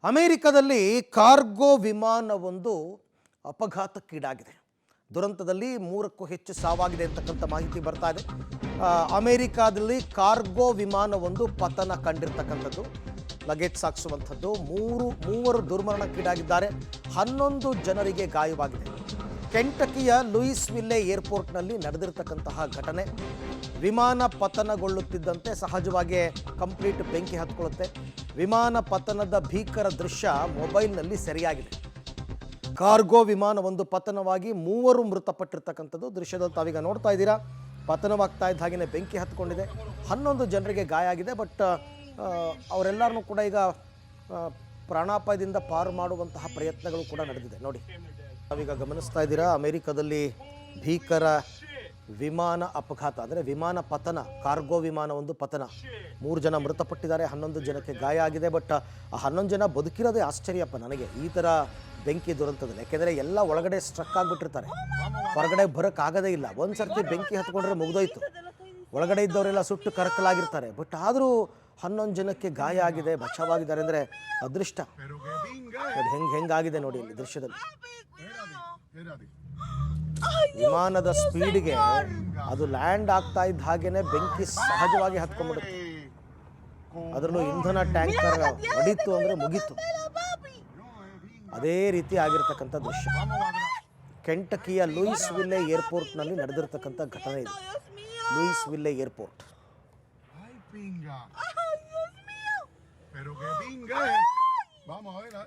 ಅಮೆರಿಕದಲ್ಲಿ ಕಾರ್ಗೋ ವಿಮಾನವೊಂದು ಅಪಘಾತಕ್ಕೀಡಾಗಿದೆ. ದುರಂತದಲ್ಲಿ 3ಕ್ಕೂ ಹೆಚ್ಚು ಸಾವಾಗಿದೆ ಅಂತಕ್ಕಂಥ ಮಾಹಿತಿ ಬರ್ತಾ ಇದೆ. ಅಮೆರಿಕಾದಲ್ಲಿ ಕಾರ್ಗೋ ವಿಮಾನವೊಂದು ಪತನ ಕಂಡಿರ್ತಕ್ಕಂಥದ್ದು, ಲಗೇಜ್ ಸಾಗಿಸುವಂಥದ್ದು. ಮೂವರು ದುರ್ಮರಣಕ್ಕೀಡಾಗಿದ್ದಾರೆ. 11 ಜನರಿಗೆ ಗಾಯವಾಗಿದೆ. ಕೆಂಟಕಿಯ ಲೂಯಿಸ್ವಿಲ್ಲೆ ಏರ್ಪೋರ್ಟ್ನಲ್ಲಿ ನಡೆದಿರ್ತಕ್ಕಂತಹ ಘಟನೆ. ವಿಮಾನ ಪತನಗೊಳ್ಳುತ್ತಿದ್ದಂತೆ ಸಹಜವಾಗಿ ಕಂಪ್ಲೀಟ್ ಬೆಂಕಿ ಹತ್ಕೊಳ್ಳುತ್ತೆ. ವಿಮಾನ ಪತನದ ಭೀಕರ ದೃಶ್ಯ ಮೊಬೈಲ್ನಲ್ಲಿ ಸೆರೆಯಾಗಿದೆ. ಕಾರ್ಗೋ ವಿಮಾನವೊಂದು ಪತನವಾಗಿ 3 ಮೃತಪಟ್ಟಿರ್ತಕ್ಕಂಥದ್ದು ದೃಶ್ಯದಲ್ಲಿ ತಾವೀಗ ನೋಡ್ತಾ ಇದ್ದೀರಾ. ಪತನವಾಗ್ತಾ ಇದ್ದ ಹಾಗೆಯೇ ಬೆಂಕಿ ಹತ್ಕೊಂಡಿದೆ. 11 ಜನರಿಗೆ ಗಾಯ ಆಗಿದೆ. ಬಟ್ ಅವರೆಲ್ಲರನ್ನೂ ಕೂಡ ಈಗ ಪ್ರಾಣಾಪಾಯದಿಂದ ಪಾರು ಮಾಡುವಂತಹ ಪ್ರಯತ್ನಗಳು ಕೂಡ ನಡೆದಿದೆ. ನೋಡಿ, ನಾವೀಗ ಗಮನಿಸ್ತಾ ಇದ್ದೀರಾ, ಅಮೆರಿಕದಲ್ಲಿ ಭೀಕರ ವಿಮಾನ ಅಪಘಾತ, ಅಂದರೆ ವಿಮಾನ ಪತನ, ಕಾರ್ಗೋ ವಿಮಾನ ಒಂದು ಪತನ. 3 ಜನ ಮೃತಪಟ್ಟಿದ್ದಾರೆ, 11 ಜನಕ್ಕೆ ಗಾಯ ಆಗಿದೆ. ಬಟ್ ಆ 11 ಜನ ಬದುಕಿರೋದೇ ಆಶ್ಚರ್ಯಪ್ಪ ನನಗೆ ಈ ಥರ ಬೆಂಕಿ ದುರಂತದಲ್ಲಿ. ಯಾಕೆಂದರೆ ಎಲ್ಲ ಒಳಗಡೆ ಸ್ಟ್ರಕ್ ಆಗಿಬಿಟ್ಟಿರ್ತಾರೆ, ಹೊರಗಡೆ ಬರೋಕ್ಕಾಗೋದೇ ಇಲ್ಲ. ಒಂದು ಸರ್ತಿ ಬೆಂಕಿ ಹತ್ಕೊಂಡ್ರೆ ಮುಗಿದೋಯ್ತು. ಒಳಗಡೆ ಇದ್ದವರೆಲ್ಲ ಸುಟ್ಟು ಕರಕಲಾಗಿರ್ತಾರೆ. ಬಟ್ ಆದರೂ 11 ಜನಕ್ಕೆ ಗಾಯ ಆಗಿದೆ, ಬಚಾವಾಗಿದ್ದಾರೆ ಅಂದರೆ ಅದೃಷ್ಟ. ಹೆಂಗಾಗಿದೆ ನೋಡಿ ಇಲ್ಲಿ ದೃಶ್ಯದಲ್ಲಿ. ವಿಮಾನದ ಸ್ಪೀಡ್ಗೆ ಅದು ಲ್ಯಾಂಡ್ ಆಗ್ತಾ ಇದ್ದ ಹಾಗೇನೆ ಬೆಂಕಿ ಸಹಜವಾಗಿ ಹತ್ಕೊಂಡ್ಬಿಡುತ್ತೆ. ಅದರಲ್ಲೂ ಇಂಧನ ಟ್ಯಾಂಕರ್ ಹೊಡಿತು ಅಂದರೆ ಮುಗೀತು. ಅದೇ ರೀತಿ ಆಗಿರ್ತಕ್ಕಂಥ ದೃಶ್ಯ ಕೆಂಟಕಿಯ ಲೂಯಿಸ್ವಿಲ್ಲೆ ಏರ್ಪೋರ್ಟ್ನಲ್ಲಿ ನಡೆದಿರ್ತಕ್ಕಂಥ ಘಟನೆ ಇದು. Louisville airport. Pero que pingue. Vamos a ver.